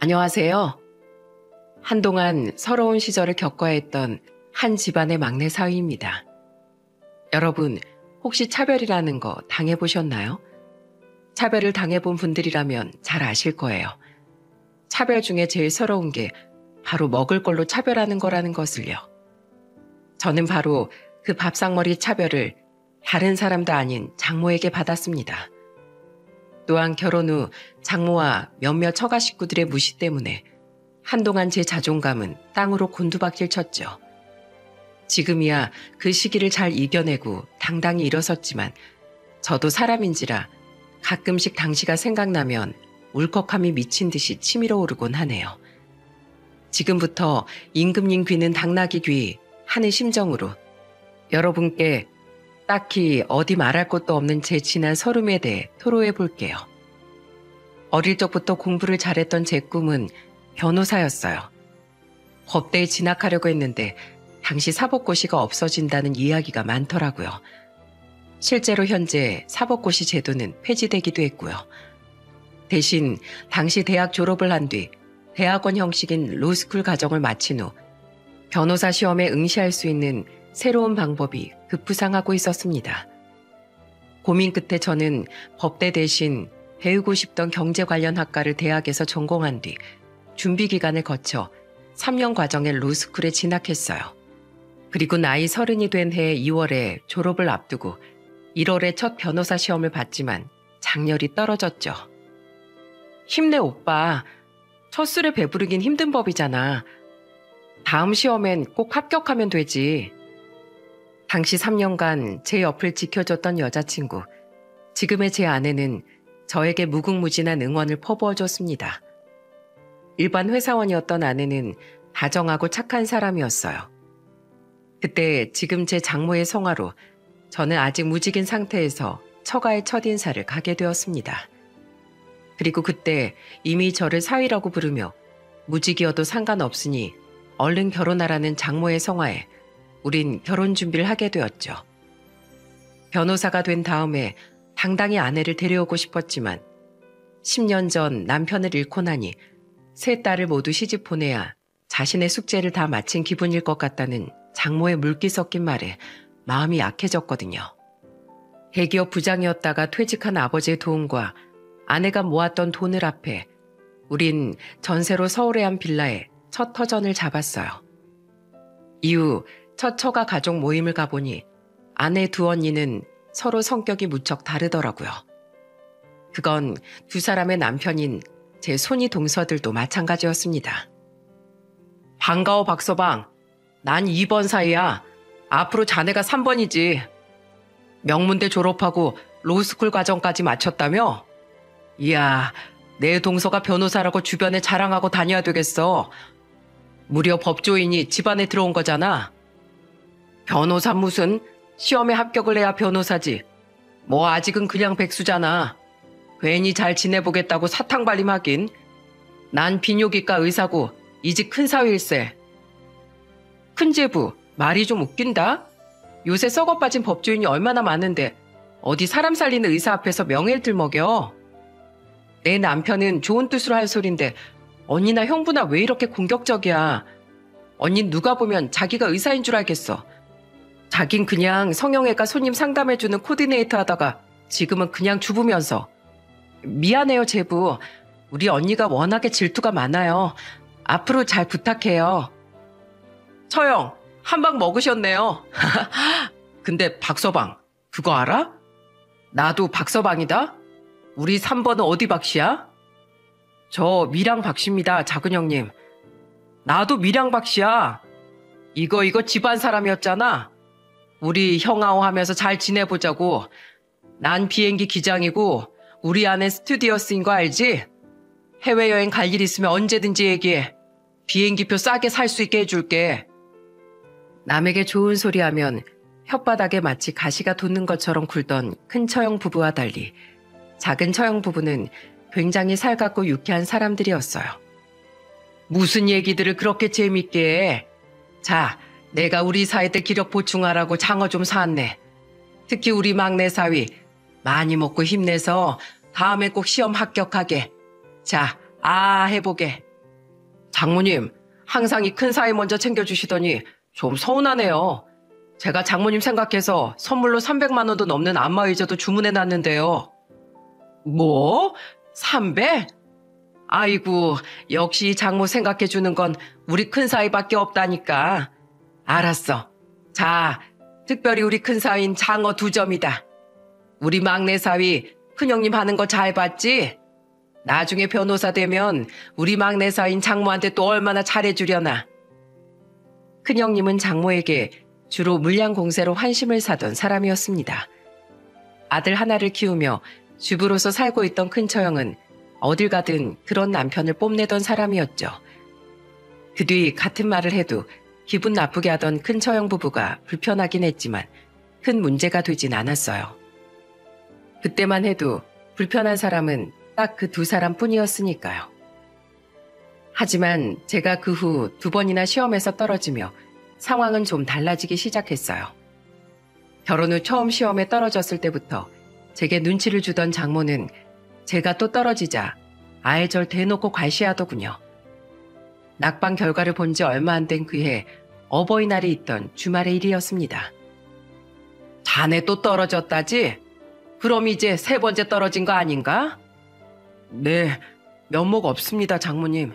안녕하세요. 한동안 서러운 시절을 겪어야 했던 한 집안의 막내 사위입니다. 여러분, 혹시 차별이라는 거 당해보셨나요? 차별을 당해본 분들이라면 잘 아실 거예요. 차별 중에 제일 서러운 게 바로 먹을 걸로 차별하는 거라는 것을요. 저는 바로 그 밥상머리 차별을 다른 사람도 아닌 장모에게 받았습니다. 또한 결혼 후 장모와 몇몇 처가 식구들의 무시 때문에 한동안 제 자존감은 땅으로 곤두박질 쳤죠. 지금이야 그 시기를 잘 이겨내고 당당히 일어섰지만 저도 사람인지라 가끔씩 당시가 생각나면 울컥함이 미친 듯이 치밀어 오르곤 하네요. 지금부터 임금님 귀는 당나귀 귀 하는 심정으로 여러분께 딱히 어디 말할 것도 없는 제 지난 서름에 대해 토로해 볼게요. 어릴 적부터 공부를 잘했던 제 꿈은 변호사였어요. 법대에 진학하려고 했는데 당시 사법고시가 없어진다는 이야기가 많더라고요. 실제로 현재 사법고시 제도는 폐지되기도 했고요. 대신 당시 대학 졸업을 한 뒤 대학원 형식인 로스쿨 과정을 마친 후 변호사 시험에 응시할 수 있는 새로운 방법이 급부상하고 있었습니다. 고민 끝에 저는 법대 대신 배우고 싶던 경제 관련 학과를 대학에서 전공한 뒤 준비 기간을 거쳐 3년 과정의 로스쿨에 진학했어요. 그리고 나이 30이 된 해 2월에 졸업을 앞두고 1월에 첫 변호사 시험을 봤지만 장렬히 떨어졌죠. 힘내 오빠. 첫 술에 배부르긴 힘든 법이잖아. 다음 시험엔 꼭 합격하면 되지. 당시 3년간 제 옆을 지켜줬던 여자친구, 지금의 제 아내는 저에게 무궁무진한 응원을 퍼부어줬습니다. 일반 회사원이었던 아내는 다정하고 착한 사람이었어요. 그때 지금 제 장모의 성화로 저는 아직 무직인 상태에서 처가의 첫인사를 가게 되었습니다. 그리고 그때 이미 저를 사위라고 부르며 무직이어도 상관없으니 얼른 결혼하라는 장모의 성화에 우린 결혼 준비를 하게 되었죠. 변호사가 된 다음에 당당히 아내를 데려오고 싶었지만 10년 전 남편을 잃고 나니 세 딸을 모두 시집 보내야 자신의 숙제를 다 마친 기분일 것 같다는 장모의 물기 섞인 말에 마음이 약해졌거든요. 대기업 부장이었다가 퇴직한 아버지의 도움과 아내가 모았던 돈을 합해 우린 전세로 서울의 한 빌라에 첫 터전을 잡았어요. 이후 첫 처가 가족 모임을 가보니 아내 두 언니는 서로 성격이 무척 다르더라고요. 그건 두 사람의 남편인 제 손이 동서들도 마찬가지였습니다. 반가워 박서방. 난 2번 사이야. 앞으로 자네가 3번이지. 명문대 졸업하고 로스쿨 과정까지 마쳤다며? 이야, 내 동서가 변호사라고 주변에 자랑하고 다녀야 되겠어. 무려 법조인이 집안에 들어온 거잖아. 변호사 무슨? 시험에 합격을 해야 변호사지. 뭐 아직은 그냥 백수잖아. 괜히 잘 지내보겠다고 사탕발림하긴. 난 비뇨기과 의사고 이직 큰 사위일세. 큰제부, 말이 좀 웃긴다? 요새 썩어 빠진 법조인이 얼마나 많은데 어디 사람 살리는 의사 앞에서 명예를 들먹여. 내 남편은 좋은 뜻으로 할 소린데 언니나 형부나 왜 이렇게 공격적이야. 언닌 누가 보면 자기가 의사인 줄 알겠어. 자긴 그냥 성형외과 손님 상담해주는 코디네이터 하다가 지금은 그냥 주부면서. 미안해요 제부. 우리 언니가 워낙에 질투가 많아요. 앞으로 잘 부탁해요. 처형, 한 방 먹으셨네요. 근데 박서방, 그거 알아? 나도 박서방이다? 우리 3번은 어디 박씨야? 저 미량 박씨입니다, 작은 형님. 나도 미량 박씨야. 이거 집안 사람이었잖아. 우리 형아오 하면서 잘 지내보자고. 난 비행기 기장이고 우리 아내 스튜디오스인 거 알지? 해외여행 갈 일 있으면 언제든지 얘기해. 비행기표 싸게 살 수 있게 해줄게. 남에게 좋은 소리 하면 혓바닥에 마치 가시가 돋는 것처럼 굴던 큰 처형 부부와 달리 작은 처형 부부는 굉장히 살갑고 유쾌한 사람들이었어요. 무슨 얘기들을 그렇게 재밌게 해. 자, 내가 우리 사회들 기력 보충하라고 장어 좀 사왔네. 특히 우리 막내 사위 많이 먹고 힘내서 다음에 꼭 시험 합격하게. 자, 해보게. 장모님, 항상 이 큰 사위 먼저 챙겨주시더니 좀 서운하네요. 제가 장모님 생각해서 선물로 300만 원도 넘는 안마의자도 주문해놨는데요. 뭐? 300? 아이고, 역시 장모 생각해주는 건 우리 큰 사위밖에 없다니까. 알았어. 자, 특별히 우리 큰 사위인 장어 2점이다. 우리 막내 사위 큰형님 하는 거 잘 봤지? 나중에 변호사 되면 우리 막내 사위인 장모한테 또 얼마나 잘해주려나. 큰형님은 장모에게 주로 물량 공세로 환심을 사던 사람이었습니다. 아들 하나를 키우며 주부로서 살고 있던 큰처형은 어딜 가든 그런 남편을 뽐내던 사람이었죠. 그 뒤 같은 말을 해도 기분 나쁘게 하던 큰처형 부부가 불편하긴 했지만 큰 문제가 되진 않았어요. 그때만 해도 불편한 사람은 딱 그 2사람 뿐이었으니까요. 하지만 제가 그 후 2번이나 시험에서 떨어지며 상황은 좀 달라지기 시작했어요. 결혼 후 처음 시험에 떨어졌을 때부터 제게 눈치를 주던 장모는 제가 또 떨어지자 아예 절 대놓고 괄시하더군요. 낙방 결과를 본 지 얼마 안 된 그해 어버이날이 있던 주말의 일이었습니다. 자네 또 떨어졌다지? 그럼 이제 3번째 떨어진 거 아닌가? 네, 면목 없습니다, 장모님.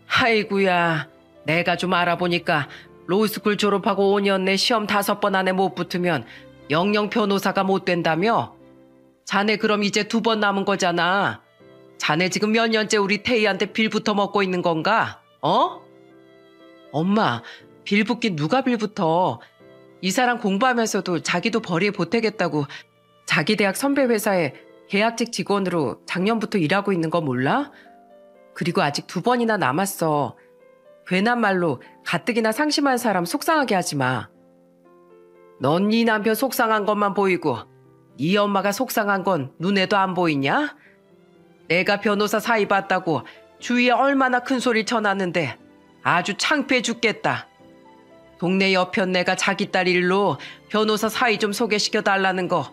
아이구야, 내가 좀 알아보니까 로스쿨 졸업하고 5년 내 시험 5번 안에 못 붙으면 영영 변호사가 못 된다며? 자네 그럼 이제 2번 남은 거잖아. 자네 지금 몇 년째 우리 태희한테 빌부터 먹고 있는 건가? 어? 엄마, 빌붙긴 누가 빌붙어. 이 사람 공부하면서도 자기도 벌이에 보태겠다고 자기 대학 선배 회사에 계약직 직원으로 작년부터 일하고 있는 거 몰라? 그리고 아직 2번이나 남았어. 괜한 말로 가뜩이나 상심한 사람 속상하게 하지 마. 넌 네 남편 속상한 것만 보이고 네 엄마가 속상한 건 눈에도 안 보이냐? 내가 변호사 사위 봤다고 주위에 얼마나 큰 소리 쳐놨는데 아주 창피해 죽겠다. 동네 여편네가 자기 딸 일로 변호사 사위 좀 소개시켜 달라는 거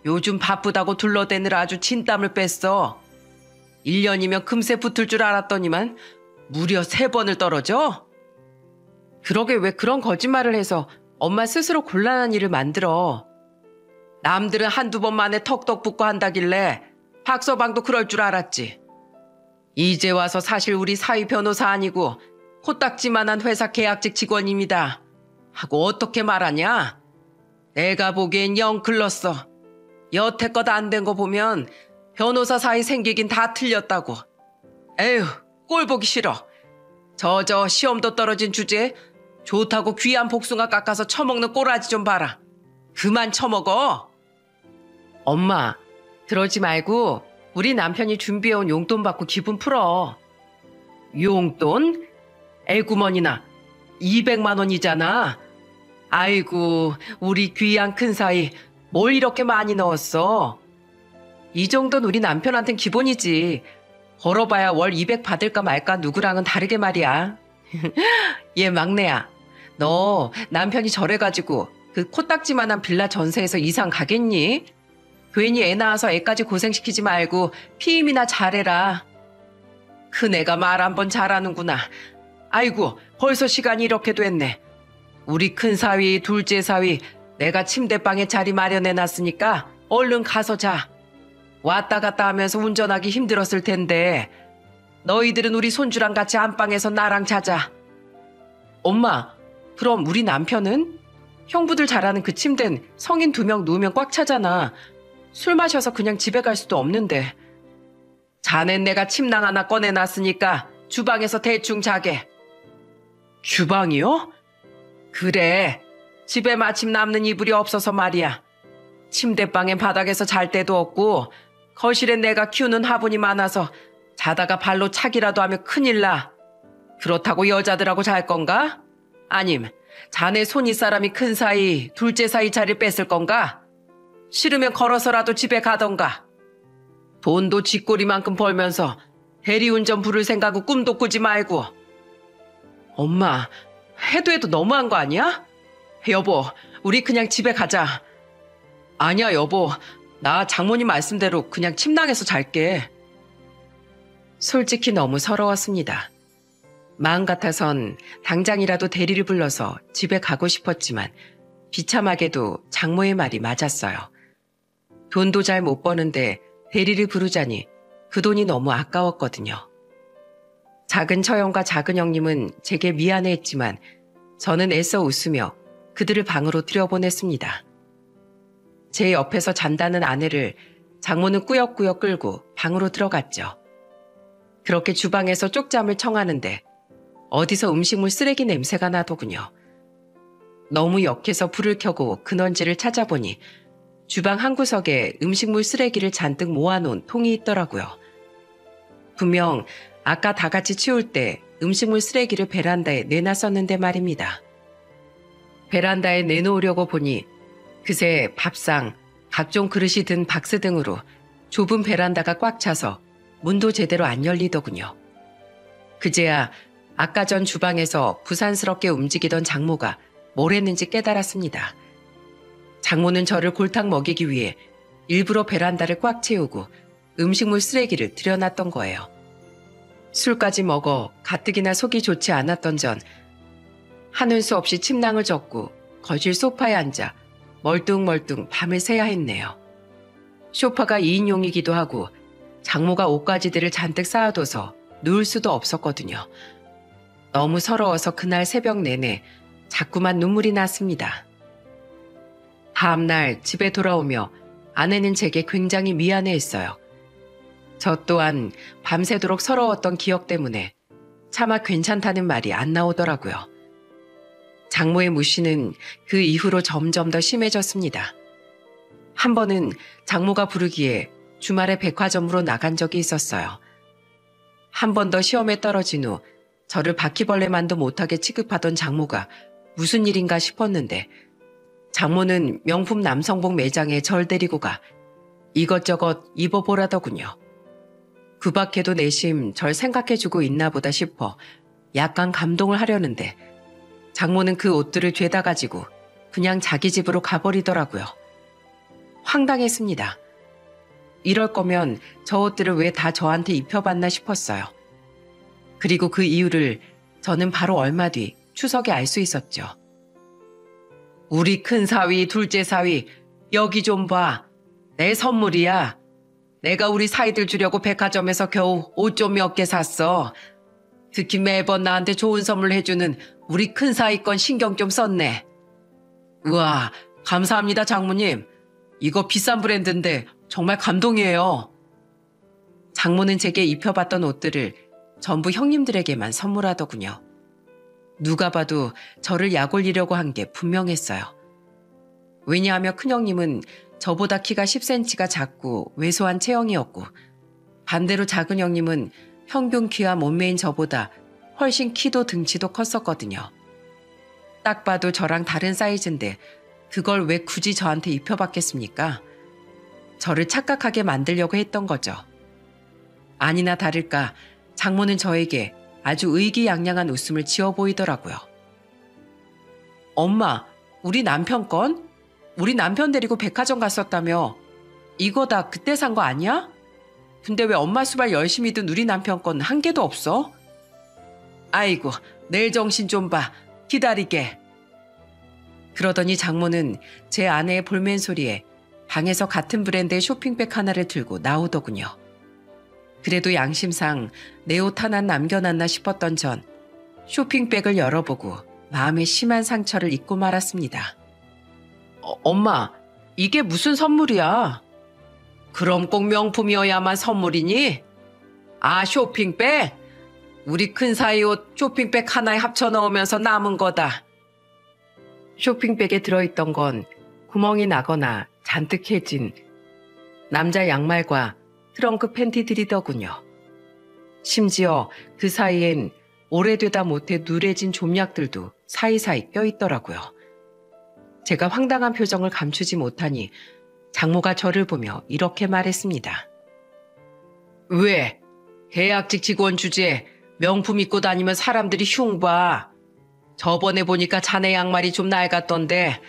요즘 바쁘다고 둘러대느라 아주 진땀을 뺐어. 1년이면 금세 붙을 줄 알았더니만 무려 3번을 떨어져? 그러게 왜 그런 거짓말을 해서 엄마 스스로 곤란한 일을 만들어. 남들은 1-2번 만에 턱턱 붙고 한다길래 박서방도 그럴 줄 알았지. 이제 와서 사실 우리 사위 변호사 아니고 코딱지만한 회사 계약직 직원입니다 하고 어떻게 말하냐? 내가 보기엔 영 글렀어. 여태껏 안 된 거 보면 변호사 사이 생기긴 다 틀렸다고. 에휴, 꼴 보기 싫어. 저 시험도 떨어진 주제에 좋다고 귀한 복숭아 깎아서 처먹는 꼬라지 좀 봐라. 그만 처먹어. 엄마, 그러지 말고 우리 남편이 준비해온 용돈 받고 기분 풀어. 용돈? 애구머니나 200만 원이잖아. 아이고, 우리 귀한 큰 사이 뭘 이렇게 많이 넣었어? 이 정도는 우리 남편한텐 기본이지. 벌어봐야 월 200 받을까 말까 누구랑은 다르게 말이야. 얘 막내야, 너 남편이 저래가지고 그 코딱지만한 빌라 전세에서 이상 가겠니? 괜히 애 낳아서 애까지 고생시키지 말고 피임이나 잘해라. 큰애가 말 한번 잘하는구나. 아이고, 벌써 시간이 이렇게 됐네. 우리 큰 사위, 둘째 사위 내가 침대방에 자리 마련해놨으니까 얼른 가서 자. 왔다 갔다 하면서 운전하기 힘들었을 텐데 너희들은 우리 손주랑 같이 안방에서 나랑 자자. 엄마, 그럼 우리 남편은? 형부들 잘하는 그 침대는 성인 2명 누우면 꽉 차잖아. 술 마셔서 그냥 집에 갈 수도 없는데. 자넨 내가 침낭 하나 꺼내놨으니까 주방에서 대충 자게. 주방이요? 그래, 집에 마침 남는 이불이 없어서 말이야. 침대방엔 바닥에서 잘 데도 없고 거실엔 내가 키우는 화분이 많아서 자다가 발로 차기라도 하면 큰일 나. 그렇다고 여자들하고 잘 건가? 아님 자네 손이 사람이 큰 사이, 둘째 사이 자리를 뺐을 건가? 싫으면 걸어서라도 집에 가던가. 돈도 쥐꼬리만큼 벌면서 대리운전 부를 생각은 꿈도 꾸지 말고. 엄마, 해도 너무한 거 아니야? 여보, 우리 그냥 집에 가자. 아니야, 여보. 나 장모님 말씀대로 그냥 침낭에서 잘게. 솔직히 너무 서러웠습니다. 마음 같아선 당장이라도 대리를 불러서 집에 가고 싶었지만 비참하게도 장모의 말이 맞았어요. 돈도 잘 못 버는데 대리를 부르자니 그 돈이 너무 아까웠거든요. 작은 처형과 작은 형님은 제게 미안해했지만 저는 애써 웃으며 그들을 방으로 들여보냈습니다. 제 옆에서 잔다는 아내를 장모는 꾸역꾸역 끌고 방으로 들어갔죠. 그렇게 주방에서 쪽잠을 청하는데 어디서 음식물 쓰레기 냄새가 나더군요. 너무 역해서 불을 켜고 근원지를 찾아보니 주방 한 구석에 음식물 쓰레기를 잔뜩 모아놓은 통이 있더라고요. 분명 아까 다 같이 치울 때 음식물 쓰레기를 베란다에 내놨었는데 말입니다. 베란다에 내놓으려고 보니 그새 밥상, 각종 그릇이 든 박스 등으로 좁은 베란다가 꽉 차서 문도 제대로 안 열리더군요. 그제야 아까 전 주방에서 부산스럽게 움직이던 장모가 뭘 했는지 깨달았습니다. 장모는 저를 골탕 먹이기 위해 일부러 베란다를 꽉 채우고 음식물 쓰레기를 들여놨던 거예요. 술까지 먹어 가뜩이나 속이 좋지 않았던 전 하는 수 없이 침낭을 젓고 거실 소파에 앉아 멀뚱멀뚱 밤을 새야 했네요. 소파가 2인용이기도 하고 장모가 옷가지들을 잔뜩 쌓아둬서 누울 수도 없었거든요. 너무 서러워서 그날 새벽 내내 자꾸만 눈물이 났습니다. 다음날 집에 돌아오며 아내는 제게 굉장히 미안해했어요. 저 또한 밤새도록 서러웠던 기억 때문에 차마 괜찮다는 말이 안 나오더라고요. 장모의 무시는 그 이후로 점점 더 심해졌습니다. 한 번은 장모가 부르기에 주말에 백화점으로 나간 적이 있었어요. 한 번 더 시험에 떨어진 후 저를 바퀴벌레만도 못하게 취급하던 장모가 무슨 일인가 싶었는데 장모는 명품 남성복 매장에 절 데리고 가 이것저것 입어보라더군요. 그 밖에도 내심 절 생각해주고 있나 보다 싶어 약간 감동을 하려는데 장모는 그 옷들을 죄다 가지고 그냥 자기 집으로 가버리더라고요. 황당했습니다. 이럴 거면 저 옷들을 왜 다 저한테 입혀봤나 싶었어요. 그리고 그 이유를 저는 바로 얼마 뒤 추석에 알 수 있었죠. 우리 큰 사위, 둘째 사위, 여기 좀 봐. 내 선물이야. 내가 우리 사이들 주려고 백화점에서 겨우 옷 좀 몇 개 샀어. 특히 매번 나한테 좋은 선물 해주는 우리 큰 사위 건 신경 좀 썼네. 우와, 감사합니다, 장모님. 이거 비싼 브랜드인데 정말 감동이에요. 장모는 제게 입혀봤던 옷들을 전부 형님들에게만 선물하더군요. 누가 봐도 저를 약올리려고 한 게 분명했어요. 왜냐하면 큰형님은 저보다 키가 10cm가 작고 왜소한 체형이었고 반대로 작은 형님은 평균 키와 몸매인 저보다 훨씬 키도 등치도 컸었거든요. 딱 봐도 저랑 다른 사이즈인데 그걸 왜 굳이 저한테 입혀봤겠습니까? 저를 착각하게 만들려고 했던 거죠. 아니나 다를까 장모는 저에게 아주 의기양양한 웃음을 지어 보이더라고요. 엄마, 우리 남편 건? 우리 남편 데리고 백화점 갔었다며. 이거 다 그때 산 거 아니야? 근데 왜 엄마 수발 열심히 든 우리 남편 건 한 개도 없어? 아이고, 내일 정신 좀 봐. 기다리게. 그러더니 장모는 제 아내의 볼멘 소리에 방에서 같은 브랜드의 쇼핑백 하나를 들고 나오더군요. 그래도 양심상 내 옷 하나 남겨놨나 싶었던 전 쇼핑백을 열어보고 마음에 심한 상처를 입고 말았습니다. 엄마, 이게 무슨 선물이야? 그럼 꼭 명품이어야만 선물이니? 아, 쇼핑백? 우리 큰 사이 옷 쇼핑백 하나에 합쳐 넣으면서 남은 거다. 쇼핑백에 들어있던 건 구멍이 나거나 잔뜩 해진 남자 양말과 트렁크 팬티들이더군요. 심지어 그 사이엔 오래되다 못해 누래진 좀약들도 사이사이 껴있더라고요. 제가 황당한 표정을 감추지 못하니 장모가 저를 보며 이렇게 말했습니다. 왜? 계약직 직원 주제에 명품 입고 다니면 사람들이 흉봐. 저번에 보니까 자네 양말이 좀 낡았던데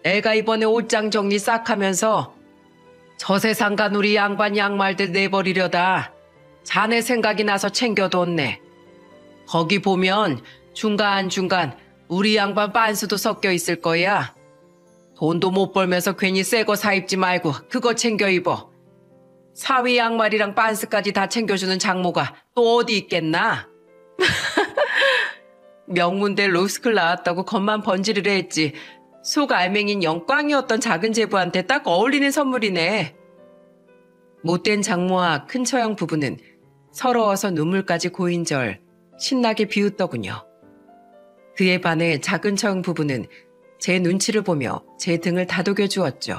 내가 이번에 옷장 정리 싹 하면서 저 세상 간 우리 양반 양말들 내버리려다 자네 생각이 나서 챙겨뒀네. 거기 보면 중간중간 우리 양반 빤스도 섞여 있을 거야. 돈도 못 벌면서 괜히 새 거 사 입지 말고 그거 챙겨 입어. 사위 양말이랑 빤스까지 다 챙겨주는 장모가 또 어디 있겠나? 명문대 로스쿨 나왔다고 겉만 번지르르 했지. 속 알맹인 영꽝이었던 작은 제부한테 딱 어울리는 선물이네. 못된 장모와 큰 처형 부부는 서러워서 눈물까지 고인절 신나게 비웃더군요. 그에 반해 작은 처형 부부는 제 눈치를 보며 제 등을 다독여 주었죠.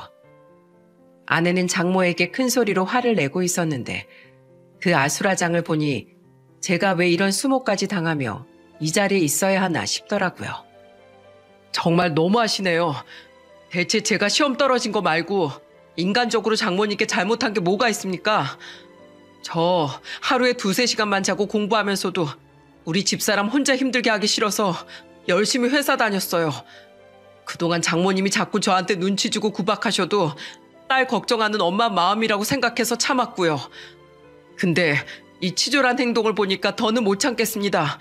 아내는 장모에게 큰 소리로 화를 내고 있었는데 그 아수라장을 보니 제가 왜 이런 수모까지 당하며 이 자리에 있어야 하나 싶더라고요. 정말 너무하시네요. 대체 제가 시험 떨어진 거 말고 인간적으로 장모님께 잘못한 게 뭐가 있습니까? 저 하루에 2-3시간만 자고 공부하면서도 우리 집사람 혼자 힘들게 하기 싫어서 열심히 회사 다녔어요. 그동안 장모님이 자꾸 저한테 눈치 주고 구박하셔도 딸 걱정하는 엄마 마음이라고 생각해서 참았고요. 근데 이 치졸한 행동을 보니까 더는 못 참겠습니다.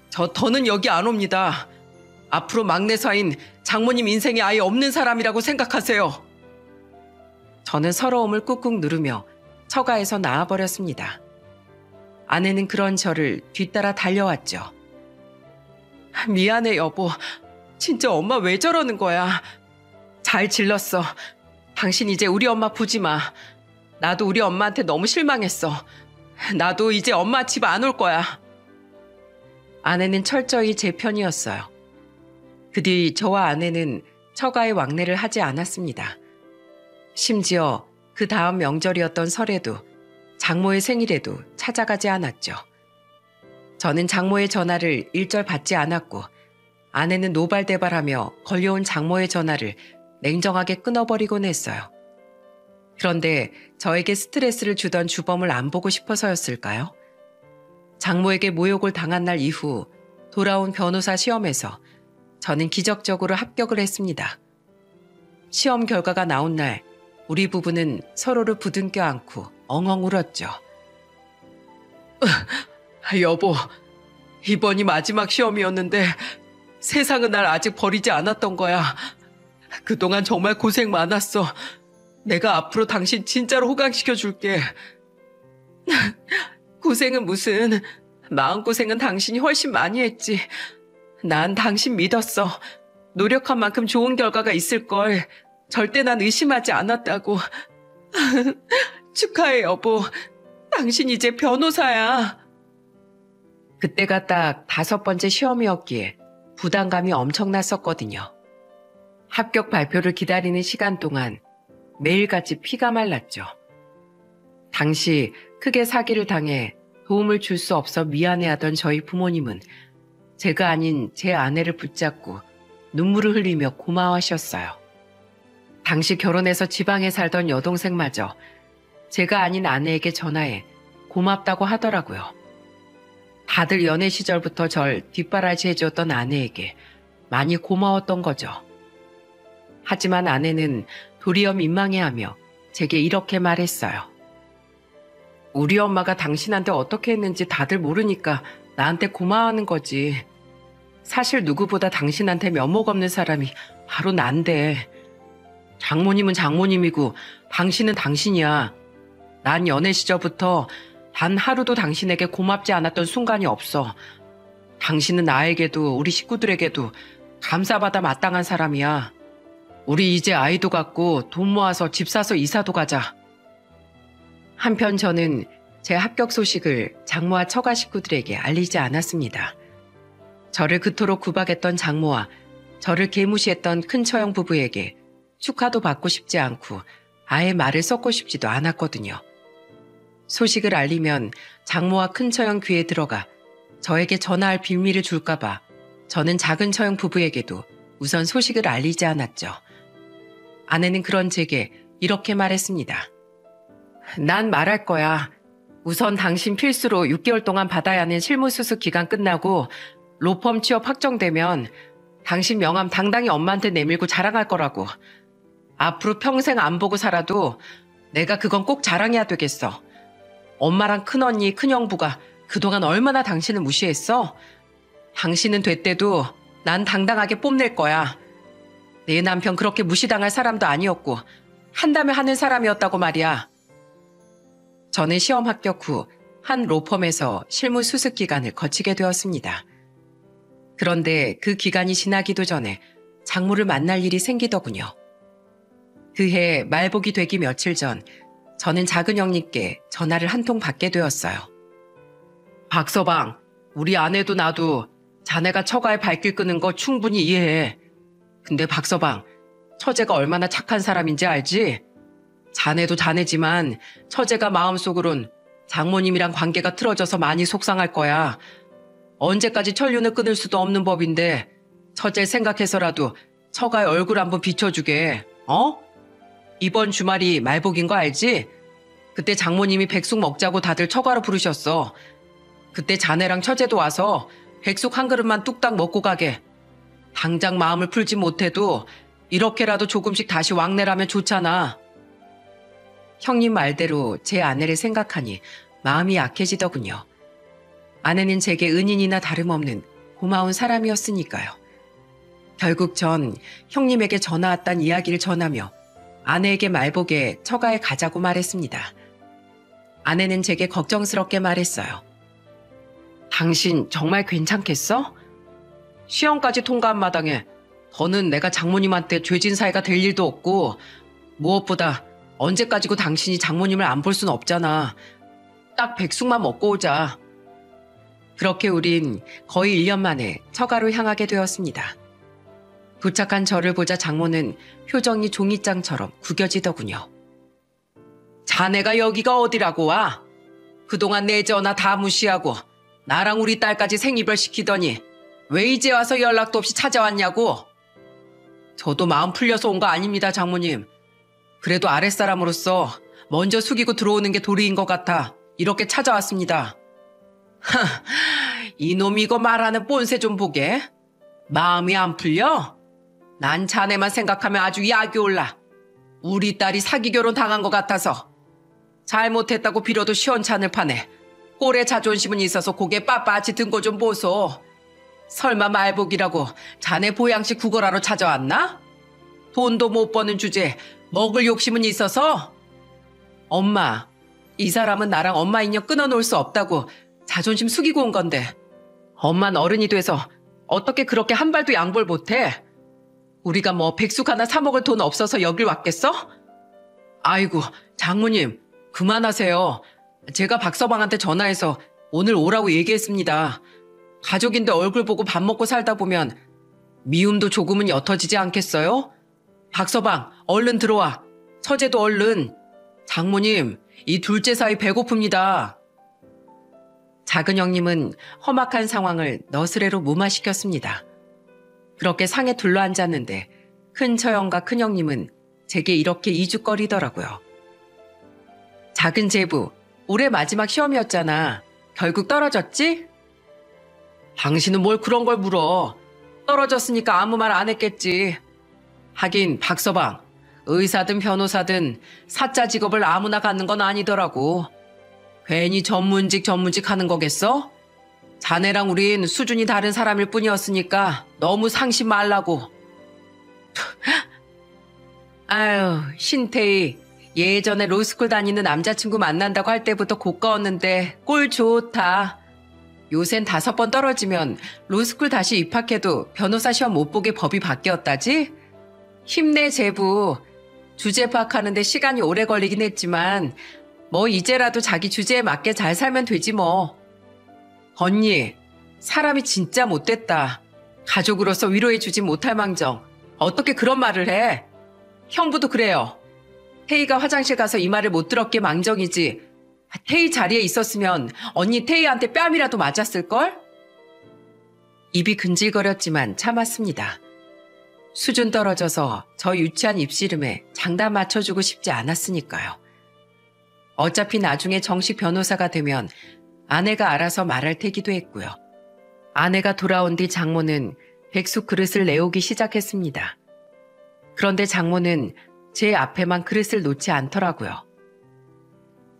저 더는 여기 안 옵니다. 앞으로 막내 사인 장모님 인생에 아예 없는 사람이라고 생각하세요. 저는 서러움을 꾹꾹 누르며 처가에서 나와버렸습니다. 아내는 그런 저를 뒤따라 달려왔죠. 미안해 여보. 진짜 엄마 왜 저러는 거야. 잘 질렀어. 당신 이제 우리 엄마 보지 마. 나도 우리 엄마한테 너무 실망했어. 나도 이제 엄마 집 안 올 거야. 아내는 철저히 제 편이었어요. 그 뒤 저와 아내는 처가에 왕래를 하지 않았습니다. 심지어 그 다음 명절이었던 설에도 장모의 생일에도 찾아가지 않았죠. 저는 장모의 전화를 일절 받지 않았고 아내는 노발대발하며 걸려온 장모의 전화를 냉정하게 끊어버리곤 했어요. 그런데 저에게 스트레스를 주던 주범을 안 보고 싶어서였을까요? 장모에게 모욕을 당한 날 이후 돌아온 변호사 시험에서 저는 기적적으로 합격을 했습니다. 시험 결과가 나온 날 우리 부부는 서로를 부둥켜 안고 엉엉 울었죠. 여보, 이번이 마지막 시험이었는데 세상은 날 아직 버리지 않았던 거야. 그동안 정말 고생 많았어. 내가 앞으로 당신 진짜로 호강시켜줄게. 고생은 무슨, 마음고생은 당신이 훨씬 많이 했지. 난 당신 믿었어. 노력한 만큼 좋은 결과가 있을걸. 절대 난 의심하지 않았다고. 축하해 여보. 당신 이제 변호사야. 그때가 딱 5번째 시험이었기에 부담감이 엄청났었거든요. 합격 발표를 기다리는 시간 동안 매일같이 피가 말랐죠. 당시 크게 사기를 당해 도움을 줄 수 없어 미안해하던 저희 부모님은 제가 아닌 제 아내를 붙잡고 눈물을 흘리며 고마워하셨어요. 당시 결혼해서 지방에 살던 여동생마저 제가 아닌 아내에게 전화해 고맙다고 하더라고요. 다들 연애 시절부터 절 뒷바라지 해주었던 아내에게 많이 고마웠던 거죠. 하지만 아내는 도리어 민망해하며 제게 이렇게 말했어요. 우리 엄마가 당신한테 어떻게 했는지 다들 모르니까 나한테 고마워하는 거지. 사실 누구보다 당신한테 면목 없는 사람이 바로 난데. 장모님은 장모님이고 당신은 당신이야. 난 연애 시절부터 단 하루도 당신에게 고맙지 않았던 순간이 없어. 당신은 나에게도 우리 식구들에게도 감사받아 마땅한 사람이야. 우리 이제 아이도 갖고 돈 모아서 집 사서 이사도 가자. 한편 저는 제 합격 소식을 장모와 처가 식구들에게 알리지 않았습니다. 저를 그토록 구박했던 장모와 저를 개무시했던 큰 처형 부부에게 축하도 받고 싶지 않고 아예 말을 섞고 싶지도 않았거든요. 소식을 알리면 장모와 큰 처형 귀에 들어가 저에게 전화할 빌미를 줄까봐 저는 작은 처형 부부에게도 우선 소식을 알리지 않았죠. 아내는 그런 제게 이렇게 말했습니다. 난 말할 거야. 우선 당신 필수로 6개월 동안 받아야 하는 실무수습 기간 끝나고 로펌 취업 확정되면 당신 명함 당당히 엄마한테 내밀고 자랑할 거라고. 앞으로 평생 안 보고 살아도 내가 그건 꼭 자랑해야 되겠어. 엄마랑 큰언니, 큰형부가 그동안 얼마나 당신을 무시했어? 당신은 됐대도 난 당당하게 뽐낼 거야. 내 남편 그렇게 무시당할 사람도 아니었고 한다면 하는 사람이었다고 말이야. 저는 시험 합격 후 한 로펌에서 실무 수습 기간을 거치게 되었습니다. 그런데 그 기간이 지나기도 전에 장모를 만날 일이 생기더군요. 그해 말복이 되기 며칠 전 저는 작은 형님께 전화를 한 통 받게 되었어요. 박서방, 우리 아내도 나도 자네가 처가에 발길 끄는 거 충분히 이해해. 근데 박서방, 처제가 얼마나 착한 사람인지 알지? 자네도 자네지만 처제가 마음속으론 장모님이랑 관계가 틀어져서 많이 속상할 거야. 언제까지 천륜을 끊을 수도 없는 법인데 처제 생각해서라도 처가의 얼굴 한번 비춰주게. 어? 이번 주말이 말복인 거 알지? 그때 장모님이 백숙 먹자고 다들 처가로 부르셨어. 그때 자네랑 처제도 와서 백숙 한 그릇만 뚝딱 먹고 가게. 당장 마음을 풀지 못해도 이렇게라도 조금씩 다시 왕래라면 좋잖아. 형님 말대로 제 아내를 생각하니 마음이 약해지더군요. 아내는 제게 은인이나 다름없는 고마운 사람이었으니까요. 결국 전 형님에게 전화 왔단 이야기를 전하며 아내에게 말복에 처가에 가자고 말했습니다. 아내는 제게 걱정스럽게 말했어요. 당신 정말 괜찮겠어? 시험까지 통과한 마당에 더는 내가 장모님한테 죄진 사이가 될 일도 없고 무엇보다 언제까지고 당신이 장모님을 안 볼 순 없잖아. 딱 백숙만 먹고 오자. 그렇게 우린 거의 1년 만에 처가로 향하게 되었습니다. 도착한 저를 보자 장모는 표정이 종이장처럼 구겨지더군요. 자네가 여기가 어디라고 와? 그동안 내 전화 다 무시하고 나랑 우리 딸까지 생이별 시키더니 왜 이제 와서 연락도 없이 찾아왔냐고? 저도 마음 풀려서 온 거 아닙니다, 장모님. 그래도 아랫사람으로서 먼저 숙이고 들어오는 게 도리인 것 같아 이렇게 찾아왔습니다. 이놈 이거 말하는 뽐새 좀 보게. 마음이 안 풀려? 난 자네만 생각하면 아주 약이 올라. 우리 딸이 사기 결혼 당한 것 같아서. 잘못했다고 빌어도 시원찮을 판에 꼴에 자존심은 있어서 고개 빳빳이 든 거 좀 보소. 설마 말복이라고 자네 보양식 구걸하러 찾아왔나? 돈도 못 버는 주제에 먹을 욕심은 있어서? 엄마, 이 사람은 나랑 엄마 인연 끊어놓을 수 없다고 자존심 숙이고 온 건데 엄마는 어른이 돼서 어떻게 그렇게 한 발도 양보를 못해? 우리가 뭐 백숙 하나 사 먹을 돈 없어서 여길 왔겠어? 아이고, 장모님 그만하세요. 제가 박서방한테 전화해서 오늘 오라고 얘기했습니다. 가족인데 얼굴 보고 밥 먹고 살다 보면 미움도 조금은 옅어지지 않겠어요? 박서방, 얼른 들어와. 처제도 얼른. 장모님, 이 둘째 사이 배고픕니다. 작은 형님은 험악한 상황을 너스레로 무마시켰습니다. 그렇게 상에 둘러앉았는데 큰 처형과 큰 형님은 제게 이렇게 이죽거리더라고요. 작은 제부, 올해 마지막 시험이었잖아. 결국 떨어졌지? 당신은 뭘 그런 걸 물어. 떨어졌으니까 아무 말 안 했겠지. 하긴 박서방, 의사든 변호사든 사자 직업을 아무나 갖는 건 아니더라고. 괜히 전문직 하는 거겠어? 자네랑 우린 수준이 다른 사람일 뿐이었으니까 너무 상심 말라고. 아유, 신태희. 예전에 로스쿨 다니는 남자친구 만난다고 할 때부터 고가웠는데 꼴 좋다. 요샌 5번 떨어지면 로스쿨 다시 입학해도 변호사 시험 못 보게 법이 바뀌었다지? 힘내 제부. 주제 파악하는데 시간이 오래 걸리긴 했지만 뭐 이제라도 자기 주제에 맞게 잘 살면 되지 뭐. 언니, 사람이 진짜 못됐다. 가족으로서 위로해주지 못할 망정 어떻게 그런 말을 해? 형부도 그래요. 태희가 화장실 가서 이 말을 못 들었기에 망정이지. 태희 자리에 있었으면 언니 태희한테 뺨이라도 맞았을걸? 입이 근질거렸지만 참았습니다. 수준 떨어져서 저 유치한 입씨름에 장단 맞춰주고 싶지 않았으니까요. 어차피 나중에 정식 변호사가 되면 아내가 알아서 말할 테기도 했고요. 아내가 돌아온 뒤 장모는 백숙 그릇을 내오기 시작했습니다. 그런데 장모는 제 앞에만 그릇을 놓지 않더라고요.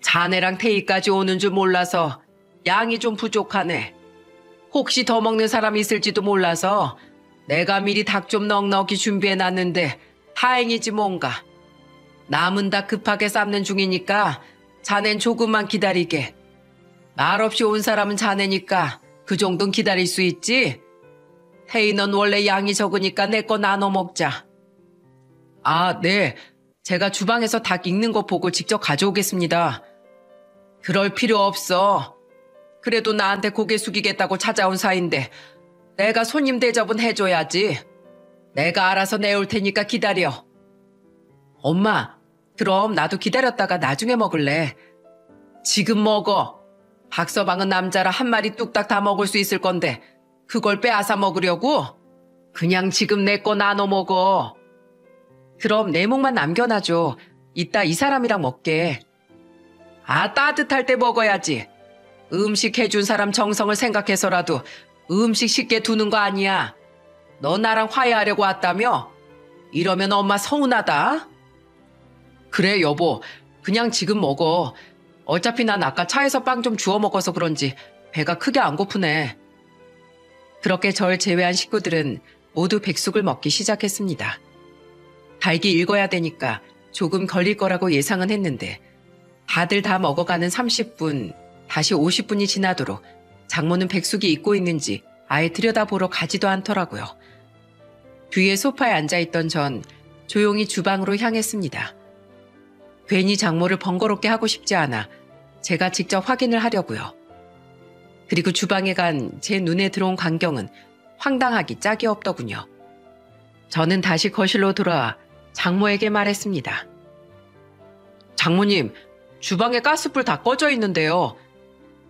자네랑 태희까지 오는 줄 몰라서 양이 좀 부족하네. 혹시 더 먹는 사람이 있을지도 몰라서 내가 미리 닭 좀 넉넉히 준비해놨는데 다행이지 뭔가. 남은 닭 급하게 삶는 중이니까 자넨 조금만 기다리게. 말없이 온 사람은 자네니까 그 정도는 기다릴 수 있지? 태희 넌 원래 양이 적으니까 내 거 나눠 먹자. 아, 네. 제가 주방에서 닭 익는 거 보고 직접 가져오겠습니다. 그럴 필요 없어. 그래도 나한테 고개 숙이겠다고 찾아온 사이인데 내가 손님 대접은 해줘야지. 내가 알아서 내올 테니까 기다려. 엄마, 그럼 나도 기다렸다가 나중에 먹을래. 지금 먹어. 박서방은 남자라 한 마리 뚝딱 다 먹을 수 있을 건데 그걸 빼앗아 먹으려고? 그냥 지금 내 거 나눠 먹어. 그럼 내 몫만 남겨놔줘. 이따 이 사람이랑 먹게. 아, 따뜻할 때 먹어야지. 음식 해준 사람 정성을 생각해서라도 음식 쉽게 두는 거 아니야. 너 나랑 화해하려고 왔다며? 이러면 엄마 서운하다. 그래, 여보. 그냥 지금 먹어. 어차피 난 아까 차에서 빵 좀 주워 먹어서 그런지 배가 크게 안 고프네. 그렇게 절 제외한 식구들은 모두 백숙을 먹기 시작했습니다. 닭이 익어야 되니까 조금 걸릴 거라고 예상은 했는데 다들 다 먹어가는 30분, 다시 50분이 지나도록 장모는 백숙이 익고 있는지 아예 들여다보러 가지도 않더라고요. 뒤에 소파에 앉아있던 전 조용히 주방으로 향했습니다. 괜히 장모를 번거롭게 하고 싶지 않아 제가 직접 확인을 하려고요. 그리고 주방에 간 제 눈에 들어온 광경은 황당하기 짝이 없더군요. 저는 다시 거실로 돌아와 장모에게 말했습니다. 장모님, 주방에 가스불 다 꺼져 있는데요.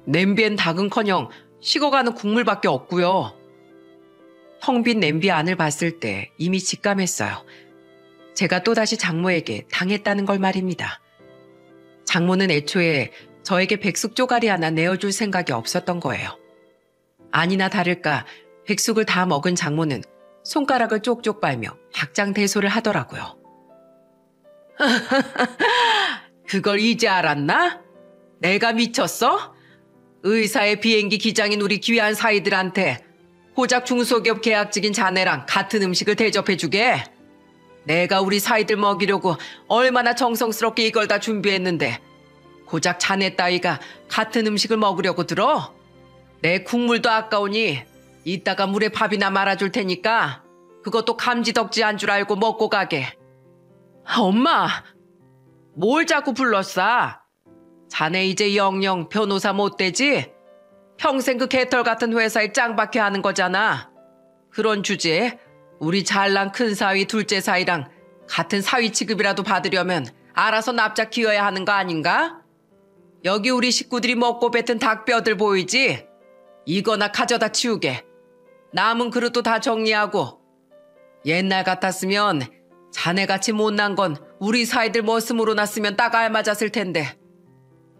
냄비엔 닭은커녕 식어가는 국물밖에 없고요. 텅 빈 냄비 안을 봤을 때 이미 직감했어요. 제가 또다시 장모에게 당했다는 걸 말입니다. 장모는 애초에 저에게 백숙 쪼가리 하나 내어줄 생각이 없었던 거예요. 아니나 다를까 백숙을 다 먹은 장모는 손가락을 쪽쪽 빨며 박장대소를 하더라고요. 그걸 이제 알았나? 내가 미쳤어? 의사의 비행기 기장인 우리 귀한 사이들한테 고작 중소기업 계약직인 자네랑 같은 음식을 대접해주게? 내가 우리 사이들 먹이려고 얼마나 정성스럽게 이걸 다 준비했는데 고작 자네 따위가 같은 음식을 먹으려고 들어? 내 국물도 아까우니 이따가 물에 밥이나 말아줄 테니까 그것도 감지덕지한 줄 알고 먹고 가게. 엄마, 뭘 자꾸 불렀어? 자네 이제 영영 변호사 못 되지? 평생 그 개털 같은 회사에 짱박혀 하는 거잖아. 그런 주제에 우리 잘난 큰 사위 둘째 사위랑 같은 사위 취급이라도 받으려면 알아서 납작 키워야 하는 거 아닌가? 여기 우리 식구들이 먹고 뱉은 닭뼈들 보이지? 이거나 가져다 치우게. 남은 그릇도 다 정리하고. 옛날 같았으면 자네같이 못난 건 우리 사이들 머슴으로 났으면 딱 알맞았을 텐데.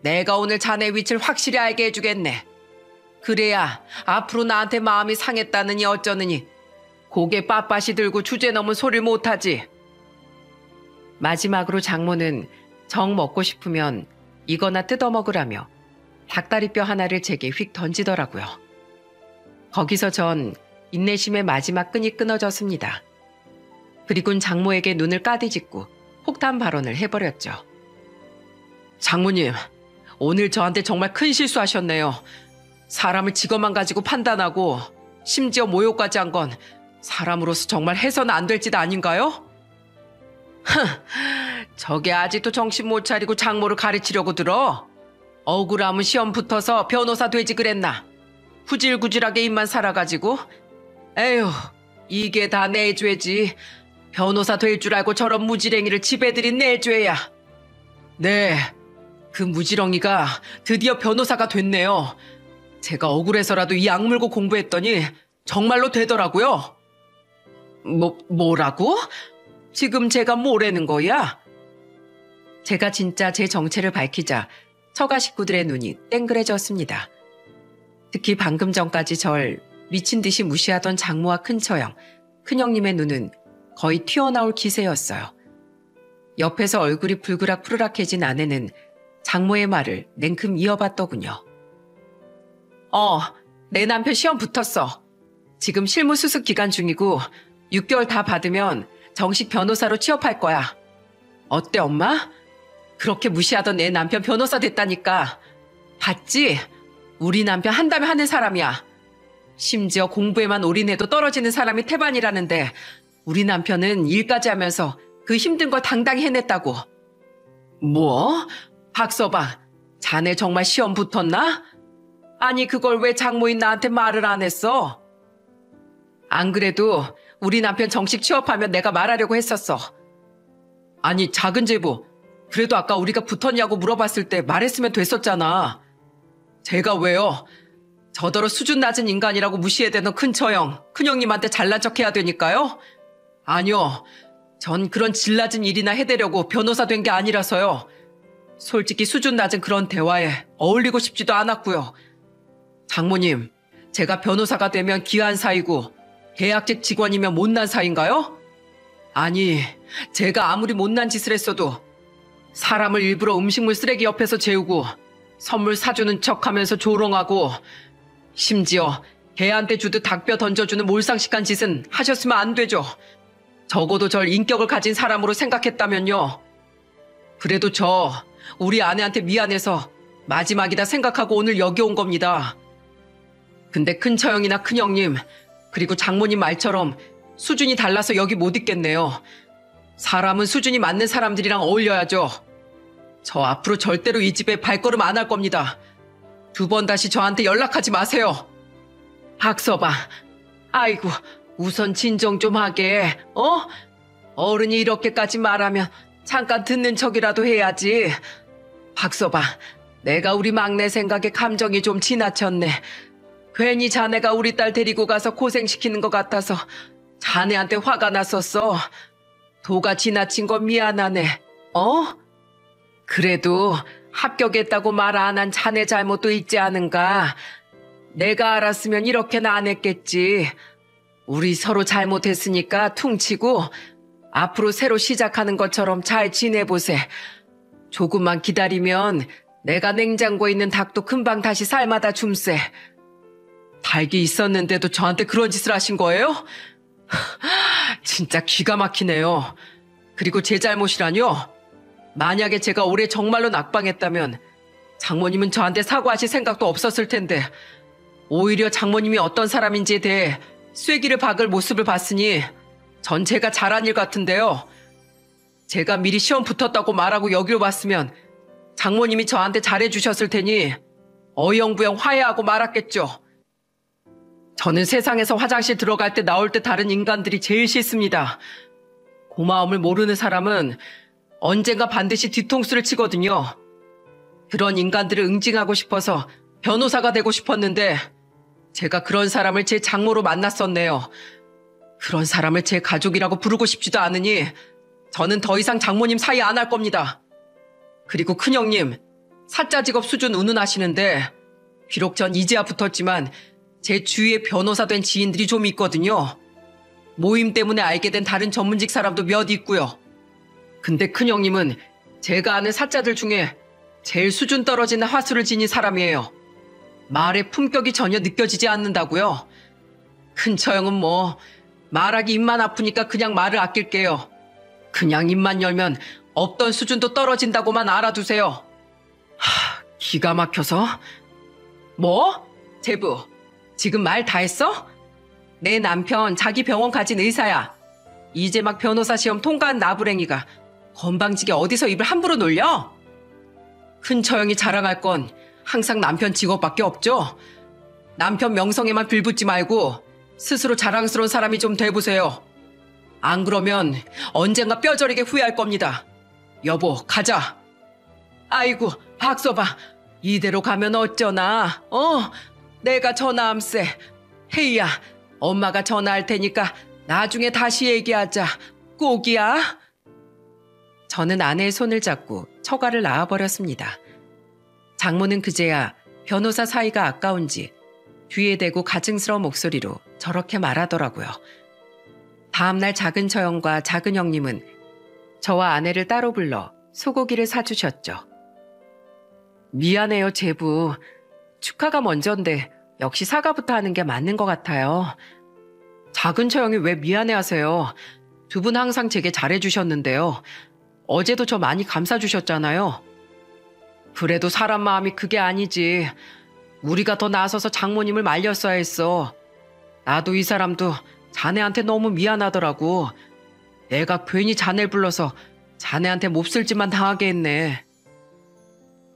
내가 오늘 자네 위치를 확실히 알게 해주겠네. 그래야 앞으로 나한테 마음이 상했다느니 어쩌느니 고개 빳빳이 들고 주제 넘은 소리를 못하지. 마지막으로 장모는 정 먹고 싶으면 이거나 뜯어먹으라며 닭다리뼈 하나를 제게 휙 던지더라고요. 거기서 전 인내심의 마지막 끈이 끊어졌습니다. 그리곤 장모에게 눈을 까디짓고 폭탄 발언을 해버렸죠. 장모님, 오늘 저한테 정말 큰 실수하셨네요. 사람을 직업만 가지고 판단하고 심지어 모욕까지 한 건 사람으로서 정말 해서는 안 될 짓 아닌가요? 저게 아직도 정신 못 차리고 장모를 가르치려고 들어? 억울하면 시험 붙어서 변호사 되지 그랬나? 구질구질하게 입만 살아가지고? 에휴, 이게 다 내 죄지. 변호사 될 줄 알고 저런 무지랭이를 집에 들인 내 죄야. 네, 그 무지렁이가 드디어 변호사가 됐네요. 제가 억울해서라도 이 악물고 공부했더니 정말로 되더라고요. 뭐라고? 지금 제가 뭐라는 거야? 제가 진짜 제 정체를 밝히자 처가 식구들의 눈이 땡그레졌습니다. 특히 방금 전까지 절 미친 듯이 무시하던 장모와 큰처형, 큰형님의 눈은 거의 튀어나올 기세였어요. 옆에서 얼굴이 불그락 푸르락해진 아내는 장모의 말을 냉큼 이어봤더군요. 내 남편 시험 붙었어. 지금 실무 수습 기간 중이고 6개월 다 받으면 정식 변호사로 취업할 거야. 어때, 엄마? 그렇게 무시하던 내 남편 변호사 됐다니까. 봤지? 우리 남편 한다면 하는 사람이야. 심지어 공부에만 올인해도 떨어지는 사람이 태반이라는데 우리 남편은 일까지 하면서 그 힘든 걸 당당히 해냈다고. 뭐? 박서방, 자네 정말 시험 붙었나? 아니, 그걸 왜 장모인 나한테 말을 안 했어? 안 그래도 우리 남편 정식 취업하면 내가 말하려고 했었어. 아니, 작은 제부, 그래도 아까 우리가 붙었냐고 물어봤을 때 말했으면 됐었잖아. 제가 왜요? 저더러 수준 낮은 인간이라고 무시해대던 큰처형, 큰형님한테 잘난 척해야 되니까요? 아니요. 전 그런 질 낮은 일이나 해대려고 변호사 된 게 아니라서요. 솔직히 수준 낮은 그런 대화에 어울리고 싶지도 않았고요. 장모님, 제가 변호사가 되면 귀한 사이고 계약직 직원이면 못난 사이인가요? 아니, 제가 아무리 못난 짓을 했어도 사람을 일부러 음식물 쓰레기 옆에서 재우고 선물 사주는 척하면서 조롱하고 심지어 개한테 주듯 닭뼈 던져주는 몰상식한 짓은 하셨으면 안 되죠. 적어도 절 인격을 가진 사람으로 생각했다면요. 그래도 우리 아내한테 미안해서 마지막이다 생각하고 오늘 여기 온 겁니다. 근데 큰처형이나 큰형님, 그리고 장모님 말처럼 수준이 달라서 여기 못 있겠네요. 사람은 수준이 맞는 사람들이랑 어울려야죠. 저 앞으로 절대로 이 집에 발걸음 안 할 겁니다. 2번 다시 저한테 연락하지 마세요. 박서방, 아이고, 우선 진정 좀 하게, 어른이 이렇게까지 말하면 잠깐 듣는 척이라도 해야지. 박서방, 내가 우리 막내 생각에 감정이 좀 지나쳤네. 괜히 자네가 우리 딸 데리고 가서 고생시키는 것 같아서 자네한테 화가 났었어. 도가 지나친 건 미안하네. 그래도 합격했다고 말 안 한 자네 잘못도 있지 않은가. 내가 알았으면 이렇게는 안 했겠지. 우리 서로 잘못했으니까 퉁치고 앞으로 새로 시작하는 것처럼 잘 지내보세. 조금만 기다리면 내가 냉장고에 있는 닭도 금방 다시 삶아다 줌세. 닭이 있었는데도 저한테 그런 짓을 하신 거예요? 진짜 기가 막히네요. 그리고 제 잘못이라뇨? 만약에 제가 올해 정말로 낙방했다면 장모님은 저한테 사과하실 생각도 없었을 텐데 오히려 장모님이 어떤 사람인지에 대해 쐐기를 박을 모습을 봤으니 전 제가 잘한 일 같은데요. 제가 미리 시험 붙었다고 말하고 여기로 왔으면 장모님이 저한테 잘해주셨을 테니 어영부영 화해하고 말았겠죠. 저는 세상에서 화장실 들어갈 때 나올 때 다른 인간들이 제일 싫습니다. 고마움을 모르는 사람은 언젠가 반드시 뒤통수를 치거든요. 그런 인간들을 응징하고 싶어서 변호사가 되고 싶었는데 제가 그런 사람을 제 장모로 만났었네요. 그런 사람을 제 가족이라고 부르고 싶지도 않으니 저는 더 이상 장모님 사이 안 할 겁니다. 그리고 큰형님, 사짜 직업 수준 운운하시는데 비록 전 이제야 붙었지만 제 주위에 변호사 된 지인들이 좀 있거든요. 모임 때문에 알게 된 다른 전문직 사람도 몇 있고요. 근데 큰형님은 제가 아는 사짜들 중에 제일 수준 떨어진 화술을 지닌 사람이에요. 말의 품격이 전혀 느껴지지 않는다고요. 큰처형은 말하기 입만 아프니까 그냥 말을 아낄게요. 그냥 입만 열면 없던 수준도 떨어진다고만 알아두세요. 기가 막혀서. 뭐? 제부, 지금 말 다 했어? 내 남편 자기 병원 가진 의사야. 이제 막 변호사 시험 통과한 나부랭이가 건방지게 어디서 입을 함부로 놀려? 큰처형이 자랑할 건 항상 남편 직업밖에 없죠. 남편 명성에만 빌붙지 말고 스스로 자랑스러운 사람이 좀 돼보세요. 안 그러면 언젠가 뼈저리게 후회할 겁니다. 여보, 가자. 아이고, 박서방, 이대로 가면 어쩌나? 내가 전화함세. 혜이야, 엄마가 전화할 테니까 나중에 다시 얘기하자. 꼭이야. 저는 아내의 손을 잡고 처가를 나와버렸습니다. 장모는 그제야 변호사 사이가 아까운지 뒤에 대고 가증스러운 목소리로 저렇게 말하더라고요. 다음날 작은 처형과 작은 형님은 저와 아내를 따로 불러 소고기를 사주셨죠. 미안해요, 제부. 축하가 먼저인데 역시 사과부터 하는 게 맞는 것 같아요. 작은 처형이 왜 미안해하세요? 두 분 항상 제게 잘해주셨는데요. 어제도 저 많이 감싸주셨잖아요. 그래도 사람 마음이 그게 아니지. 우리가 더 나서서 장모님을 말렸어야 했어. 나도 이 사람도 자네한테 너무 미안하더라고. 내가 괜히 자네를 불러서 자네한테 몹쓸 짓만 당하게 했네.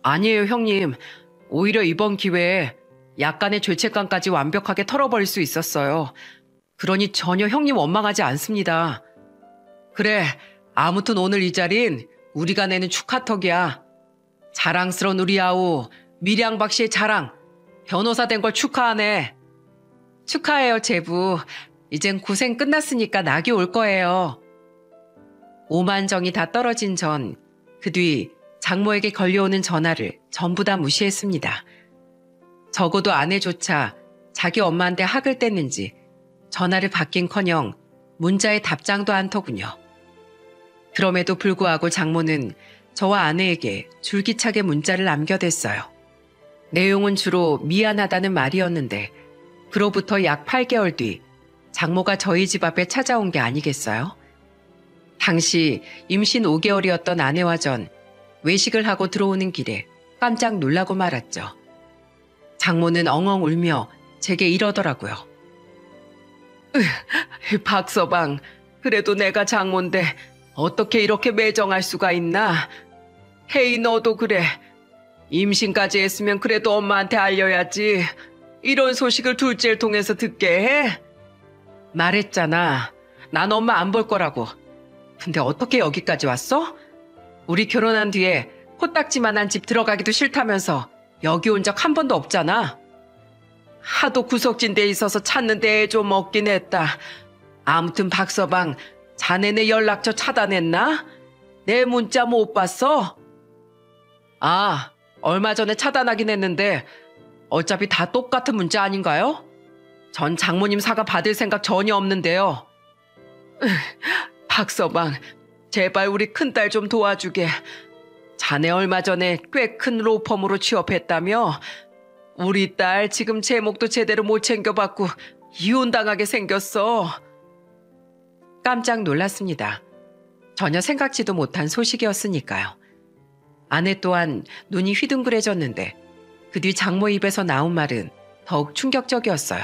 아니에요, 형님. 오히려 이번 기회에 약간의 죄책감까지 완벽하게 털어버릴 수 있었어요. 그러니 전혀 형님 원망하지 않습니다. 그래, 아무튼 오늘 이 자린 우리가 내는 축하턱이야. 자랑스러운 우리 아우, 밀양박 씨의 자랑, 변호사 된 걸 축하하네. 축하해요, 제부. 이젠 고생 끝났으니까 낙이 올 거예요. 오만정이 다 떨어진 전, 그 뒤 장모에게 걸려오는 전화를 전부 다 무시했습니다. 적어도 아내조차 자기 엄마한테 학을 뗐는지 전화를 받긴커녕 문자에 답장도 않더군요. 그럼에도 불구하고 장모는 저와 아내에게 줄기차게 문자를 남겨댔어요. 내용은 주로 미안하다는 말이었는데 그로부터 약 8개월 뒤 장모가 저희 집 앞에 찾아온 게 아니겠어요? 당시 임신 5개월이었던 아내와 전 외식을 하고 들어오는 길에 깜짝 놀라고 말았죠. 장모는 엉엉 울며 제게 이러더라고요. 박서방, 그래도 내가 장모인데 어떻게 이렇게 매정할 수가 있나? 헤이, 너도 그래. 임신까지 했으면 그래도 엄마한테 알려야지. 이런 소식을 둘째를 통해서 듣게 해? 말했잖아. 난 엄마 안 볼 거라고. 근데 어떻게 여기까지 왔어? 우리 결혼한 뒤에 코딱지만한 집 들어가기도 싫다면서 여기 온 적 한 번도 없잖아. 하도 구석진 데 있어서 찾는데 좀 없긴 했다. 아무튼 박서방, 자네네 연락처 차단했나? 내 문자 못 봤어? 아, 얼마 전에 차단하긴 했는데 어차피 다 똑같은 문자 아닌가요? 전 장모님 사과 받을 생각 전혀 없는데요. 박서방, 제발 우리 큰딸 좀 도와주게. 자네 얼마 전에 꽤 큰 로펌으로 취업했다며? 우리 딸 지금 제목도 제대로 못 챙겨받고 이혼당하게 생겼어. 깜짝 놀랐습니다. 전혀 생각지도 못한 소식이었으니까요. 아내 또한 눈이 휘둥그레졌는데 그 뒤 장모 입에서 나온 말은 더욱 충격적이었어요.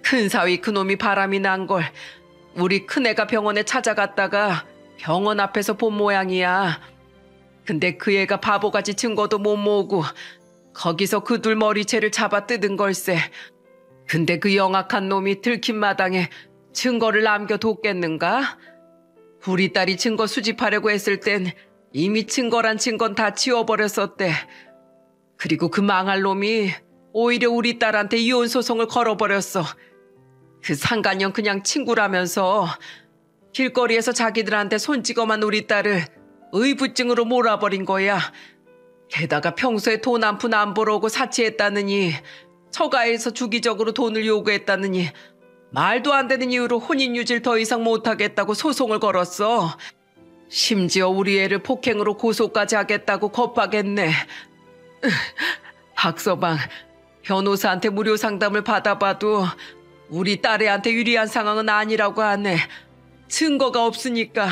큰사위 그놈이 바람이 난 걸 우리 큰애가 병원에 찾아갔다가 병원 앞에서 본 모양이야. 근데 그 애가 바보같이 증거도 못 모으고 거기서 그 둘 머리채를 잡아 뜯은 걸세. 근데 그 영악한 놈이 들킨 마당에 증거를 남겨뒀겠는가? 우리 딸이 증거 수집하려고 했을 땐 이미 증거란 증거는 다 지워버렸었대. 그리고 그 망할 놈이 오히려 우리 딸한테 이혼 소송을 걸어버렸어. 그 상간형 그냥 친구라면서 길거리에서 자기들한테 손찌검한 우리 딸을 의부증으로 몰아버린 거야. 게다가 평소에 돈 한 푼 안 벌어오고 사치했다느니, 처가에서 주기적으로 돈을 요구했다느니 말도 안 되는 이유로 혼인유지를 더 이상 못하겠다고 소송을 걸었어. 심지어 우리 애를 폭행으로 고소까지 하겠다고 겁박했네. 박서방, 변호사한테 무료 상담을 받아봐도 우리 딸애한테 유리한 상황은 아니라고 하네. 증거가 없으니까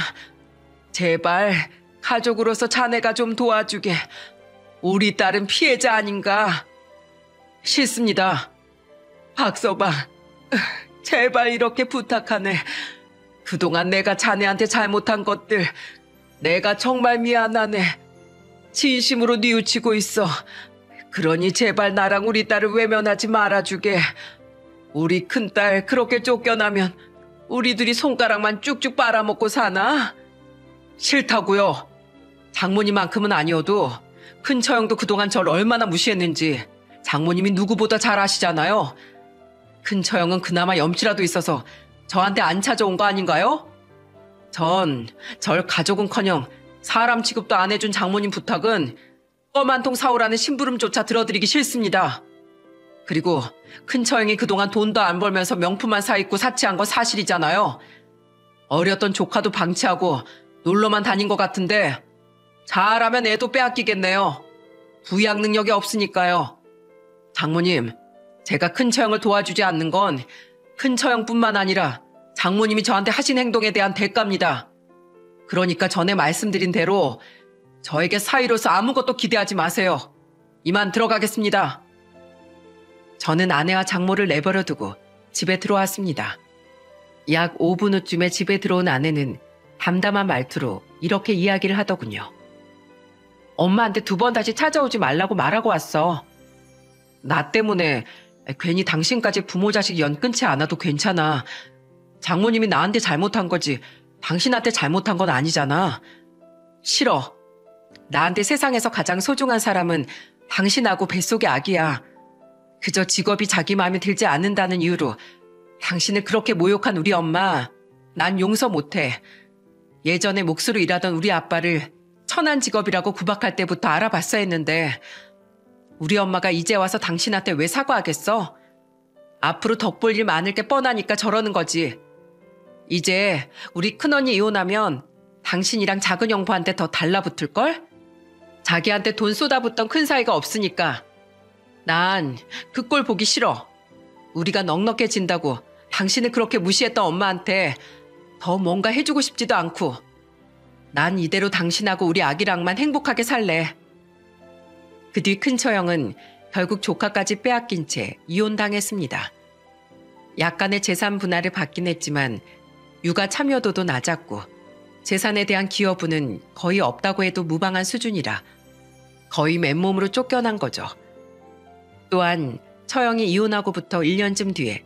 제발 가족으로서 자네가 좀 도와주게. 우리 딸은 피해자 아닌가? 싫습니다. 박서방, 제발 이렇게 부탁하네. 그동안 내가 자네한테 잘못한 것들 내가 정말 미안하네. 진심으로 뉘우치고 있어. 그러니 제발 나랑 우리 딸을 외면하지 말아주게. 우리 큰딸 그렇게 쫓겨나면 우리들이 손가락만 쭉쭉 빨아먹고 사나? 싫다고요. 장모님만큼은 아니어도 큰처형도 그동안 절 얼마나 무시했는지 장모님이 누구보다 잘 아시잖아요. 큰처형은 그나마 염치라도 있어서 저한테 안 찾아온 거 아닌가요? 전 절 가족은커녕 사람 취급도 안 해준 장모님 부탁은 껌 한 통 사오라는 심부름조차 들어드리기 싫습니다. 그리고 큰처형이 그동안 돈도 안 벌면서 명품만 사입고 사치한 건 사실이잖아요. 어렸던 조카도 방치하고 놀러만 다닌 것 같은데 잘하면 애도 빼앗기겠네요. 부양 능력이 없으니까요. 장모님, 제가 큰 처형을 도와주지 않는 건 큰 처형뿐만 아니라 장모님이 저한테 하신 행동에 대한 대가입니다. 그러니까 전에 말씀드린 대로 저에게 사위로서 아무것도 기대하지 마세요. 이만 들어가겠습니다. 저는 아내와 장모를 내버려 두고 집에 들어왔습니다. 약 5분 후쯤에 집에 들어온 아내는 담담한 말투로 이렇게 이야기를 하더군요. 엄마한테 2번 다시 찾아오지 말라고 말하고 왔어. 나 때문에 괜히 당신까지 부모 자식 연 끊지 않아도 괜찮아. 장모님이 나한테 잘못한 거지 당신한테 잘못한 건 아니잖아. 싫어. 나한테 세상에서 가장 소중한 사람은 당신하고 뱃속의 아기야. 그저 직업이 자기 마음에 들지 않는다는 이유로 당신을 그렇게 모욕한 우리 엄마, 난 용서 못해. 예전에 몫으로 일하던 우리 아빠를 천한 직업이라고 구박할 때부터 알아봤어야 했는데 우리 엄마가 이제 와서 당신한테 왜 사과하겠어? 앞으로 덕볼 일 많을 게 뻔하니까 저러는 거지. 이제 우리 큰언니 이혼하면 당신이랑 작은 형부한테 더 달라붙을걸? 자기한테 돈 쏟아붓던 큰 사이가 없으니까. 난 그 꼴 보기 싫어. 우리가 넉넉해진다고 당신을 그렇게 무시했던 엄마한테 더 뭔가 해주고 싶지도 않고. 난 이대로 당신하고 우리 아기랑만 행복하게 살래. 그 뒤 큰 처형은 결국 조카까지 빼앗긴 채 이혼당했습니다. 약간의 재산 분할을 받긴 했지만 육아 참여도도 낮았고 재산에 대한 기여분은 거의 없다고 해도 무방한 수준이라 거의 맨몸으로 쫓겨난 거죠. 또한 처형이 이혼하고부터 1년쯤 뒤에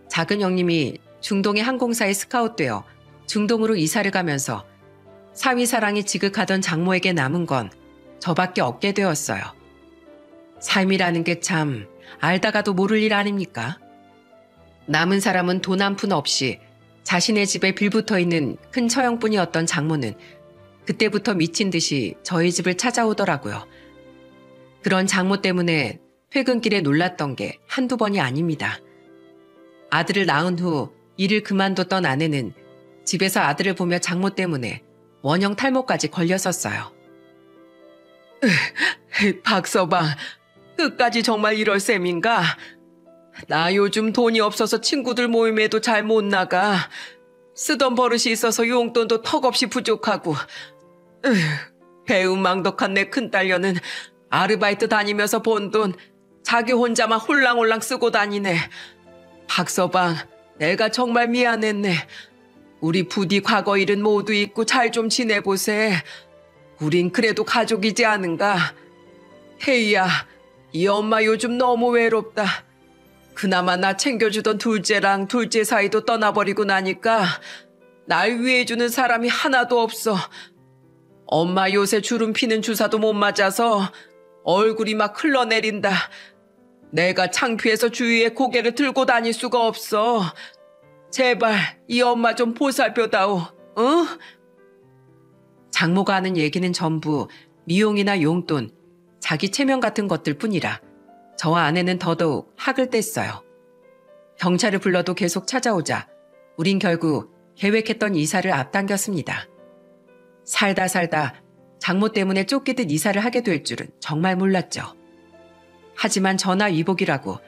작은 형님이 중동의 항공사에 스카웃되어 중동으로 이사를 가면서 사위 사랑이 지극하던 장모에게 남은 건 저밖에 없게 되었어요. 삶이라는 게 참 알다가도 모를 일 아닙니까? 남은 사람은 돈 한 푼 없이 자신의 집에 빌붙어 있는 큰 처형뿐이었던 장모는 그때부터 미친 듯이 저희 집을 찾아오더라고요. 그런 장모 때문에 퇴근길에 놀랐던 게 한두 번이 아닙니다. 아들을 낳은 후 일을 그만뒀던 아내는 집에서 아들을 보며 장모 때문에 원형 탈모까지 걸렸었어요. 박서방, 끝까지 정말 이럴 셈인가? 나 요즘 돈이 없어서 친구들 모임에도 잘 못 나가. 쓰던 버릇이 있어서 용돈도 턱없이 부족하고. 배은망덕한 내 큰딸녀는 아르바이트 다니면서 번 돈 자기 혼자만 홀랑홀랑 쓰고 다니네. 박서방, 내가 정말 미안했네. 우리 부디 과거 일은 모두 잊고 잘 좀 지내보세. 우린 그래도 가족이지 않은가? 혜이야, 이 엄마 요즘 너무 외롭다. 그나마 나 챙겨주던 둘째랑 둘째 사이도 떠나버리고 나니까 날 위해주는 사람이 하나도 없어. 엄마 요새 주름 피는 주사도 못 맞아서 얼굴이 막 흘러내린다. 내가 창피해서 주위에 고개를 들고 다닐 수가 없어. 제발 이 엄마 좀 보살펴다오. 응? 장모가 하는 얘기는 전부 미용이나 용돈, 자기 체면 같은 것들 뿐이라 저와 아내는 더더욱 학을 뗐어요. 경찰을 불러도 계속 찾아오자 우린 결국 계획했던 이사를 앞당겼습니다. 살다 장모 때문에 쫓기듯 이사를 하게 될 줄은 정말 몰랐죠. 하지만 전화위복이라고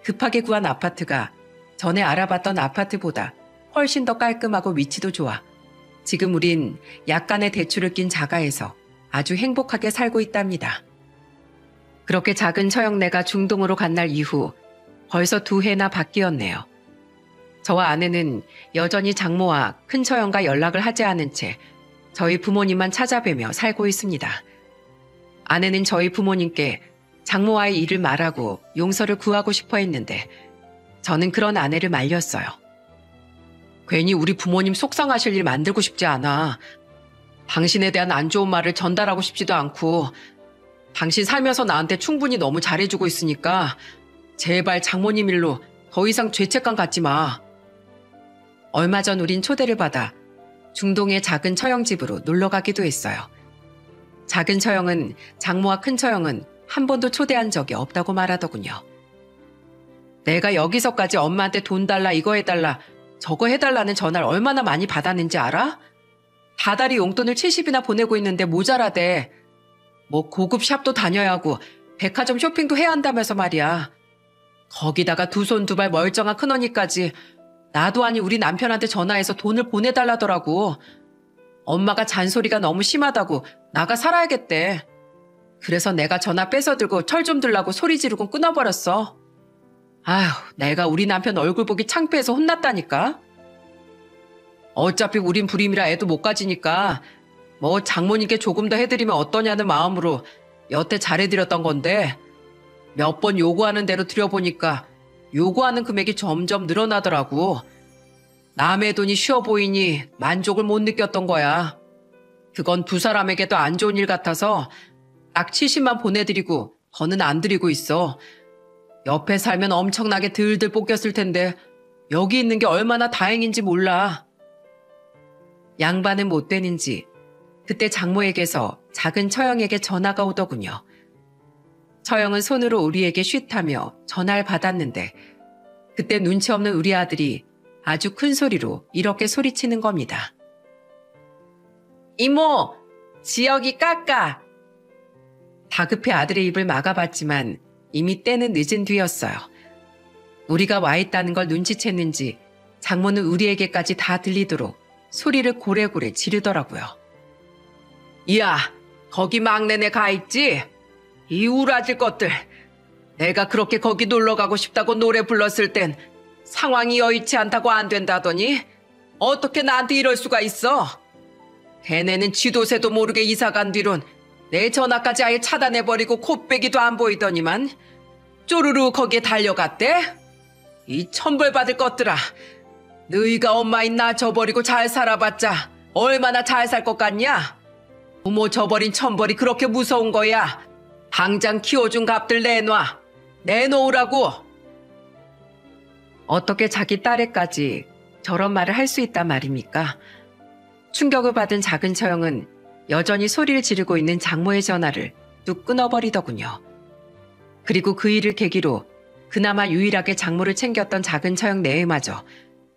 급하게 구한 아파트가 전에 알아봤던 아파트보다 훨씬 더 깔끔하고 위치도 좋아 지금 우린 약간의 대출을 낀 자가에서 아주 행복하게 살고 있답니다. 그렇게 작은 처형네가 중동으로 간 날 이후 벌써 2해나 바뀌었네요. 저와 아내는 여전히 장모와 큰 처형과 연락을 하지 않은 채 저희 부모님만 찾아뵈며 살고 있습니다. 아내는 저희 부모님께 장모와의 일을 말하고 용서를 구하고 싶어 했는데 저는 그런 아내를 말렸어요. 괜히 우리 부모님 속상하실 일 만들고 싶지 않아. 당신에 대한 안 좋은 말을 전달하고 싶지도 않고 당신 살면서 나한테 충분히 너무 잘해주고 있으니까 제발 장모님 일로 더 이상 죄책감 갖지 마. 얼마 전 우린 초대를 받아 중동의 작은 처형집으로 놀러 가기도 했어요. 작은 처형은 장모와 큰 처형은 한 번도 초대한 적이 없다고 말하더군요. 내가 여기서까지 엄마한테 돈 달라 이거 해달라 저거 해달라는 전화를 얼마나 많이 받았는지 알아? 다달이 용돈을 70이나 보내고 있는데 모자라대. 뭐 고급 샵도 다녀야 하고 백화점 쇼핑도 해야 한다면서 말이야. 거기다가 두 손 두 발 멀쩡한 큰언니까지 나도 아니 우리 남편한테 전화해서 돈을 보내달라더라고. 엄마가 잔소리가 너무 심하다고 나가 살아야겠대. 그래서 내가 전화 뺏어 들고 철 좀 들라고 소리 지르고 끊어버렸어. 아휴, 내가 우리 남편 얼굴 보기 창피해서 혼났다니까. 어차피 우린 불임이라 애도 못 가지니까 뭐 장모님께 조금 더 해드리면 어떠냐는 마음으로 여태 잘해드렸던 건데 몇 번 요구하는 대로 드려보니까 요구하는 금액이 점점 늘어나더라고. 남의 돈이 쉬워 보이니 만족을 못 느꼈던 거야. 그건 두 사람에게도 안 좋은 일 같아서 딱 70만 보내드리고 더는 안 드리고 있어. 옆에 살면 엄청나게 들들 볶였을 텐데 여기 있는 게 얼마나 다행인지 몰라. 양반은 못 되는지 그때 장모에게서 작은 처형에게 전화가 오더군요. 처형은 손으로 우리에게 쉿하며 전화를 받았는데 그때 눈치 없는 우리 아들이 아주 큰 소리로 이렇게 소리치는 겁니다. 이모, 지역이 깎아. 다급해 아들의 입을 막아봤지만 이미 때는 늦은 뒤였어요. 우리가 와 있다는 걸 눈치챘는지 장모는 우리에게까지 다 들리도록 소리를 고래고래 지르더라고요. 야, 거기 막내네 가 있지? 이 우라질 것들. 내가 그렇게 거기 놀러 가고 싶다고 노래 불렀을 땐 상황이 여의치 않다고 안 된다더니 어떻게 나한테 이럴 수가 있어? 걔네는 지도새도 모르게 이사 간 뒤론 내 전화까지 아예 차단해버리고 콧배기도 안 보이더니만 쪼르르 거기에 달려갔대? 이 천벌받을 것들아. 너희가 엄마인 나 저버리고 잘 살아봤자 얼마나 잘 살 것 같냐? 부모 저버린 천벌이 그렇게 무서운 거야. 당장 키워준 값들 내놔. 내놓으라고. 어떻게 자기 딸에까지 저런 말을 할 수 있단 말입니까? 충격을 받은 작은 처형은 여전히 소리를 지르고 있는 장모의 전화를 뚝 끊어버리더군요. 그리고 그 일을 계기로 그나마 유일하게 장모를 챙겼던 작은 처형 내외마저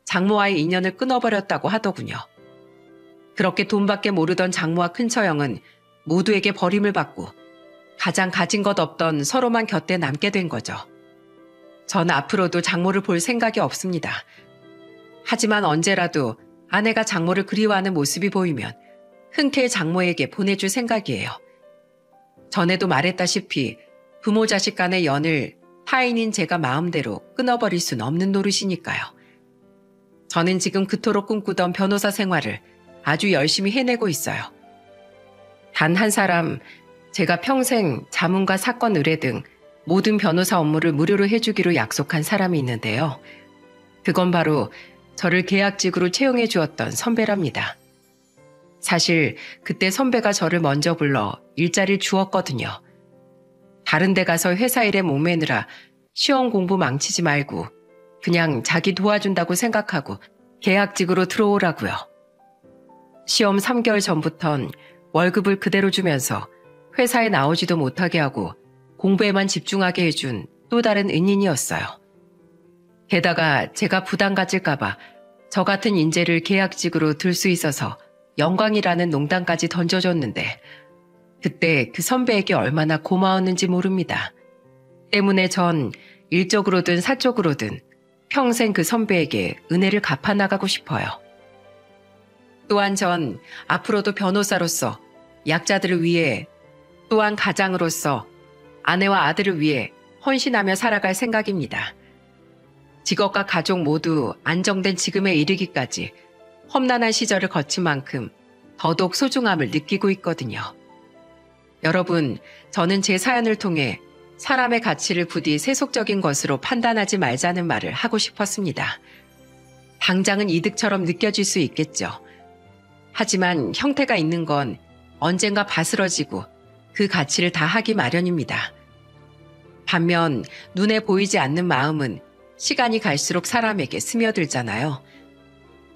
장모와의 인연을 끊어버렸다고 하더군요. 그렇게 돈밖에 모르던 장모와 큰 처형은 모두에게 버림을 받고 가장 가진 것 없던 서로만 곁에 남게 된 거죠. 전 앞으로도 장모를 볼 생각이 없습니다. 하지만 언제라도 아내가 장모를 그리워하는 모습이 보이면 흔쾌히 장모에게 보내줄 생각이에요. 전에도 말했다시피 부모 자식 간의 연을 타인인 제가 마음대로 끊어버릴 순 없는 노릇이니까요. 저는 지금 그토록 꿈꾸던 변호사 생활을 아주 열심히 해내고 있어요. 단 한 사람, 제가 평생 자문과 사건 의뢰 등 모든 변호사 업무를 무료로 해주기로 약속한 사람이 있는데요. 그건 바로 저를 계약직으로 채용해 주었던 선배랍니다. 사실 그때 선배가 저를 먼저 불러 일자리를 주었거든요. 다른 데 가서 회사 일에 목매느라 시험 공부 망치지 말고 그냥 자기 도와준다고 생각하고 계약직으로 들어오라고요. 시험 3개월 전부턴 월급을 그대로 주면서 회사에 나오지도 못하게 하고 공부에만 집중하게 해준 또 다른 은인이었어요. 게다가 제가 부담 가질까봐 저 같은 인재를 계약직으로 들 수 있어서 영광이라는 농담까지 던져줬는데 그때 그 선배에게 얼마나 고마웠는지 모릅니다. 때문에 전 일적으로든 사적으로든 평생 그 선배에게 은혜를 갚아나가고 싶어요. 또한 전 앞으로도 변호사로서 약자들을 위해 또한 가장으로서 아내와 아들을 위해 헌신하며 살아갈 생각입니다. 직업과 가족 모두 안정된 지금에 이르기까지 험난한 시절을 거친 만큼 더더욱 소중함을 느끼고 있거든요. 여러분, 저는 제 사연을 통해 사람의 가치를 부디 세속적인 것으로 판단하지 말자는 말을 하고 싶었습니다. 당장은 이득처럼 느껴질 수 있겠죠. 하지만 형태가 있는 건 언젠가 바스러지고 그 가치를 다하기 마련입니다. 반면 눈에 보이지 않는 마음은 시간이 갈수록 사람에게 스며들잖아요.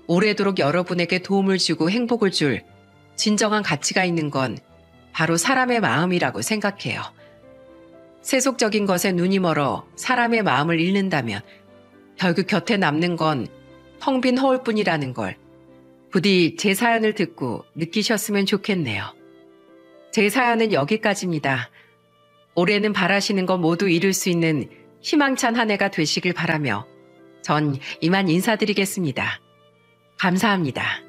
오래도록 여러분에게 도움을 주고 행복을 줄 진정한 가치가 있는 건 바로 사람의 마음이라고 생각해요. 세속적인 것에 눈이 멀어 사람의 마음을 잃는다면 결국 곁에 남는 건 텅 빈 허울뿐이라는 걸 부디 제 사연을 듣고 느끼셨으면 좋겠네요. 제 사연은 여기까지입니다. 올해는 바라시는 것 모두 이룰 수 있는 희망찬 한 해가 되시길 바라며 전 이만 인사드리겠습니다. 감사합니다.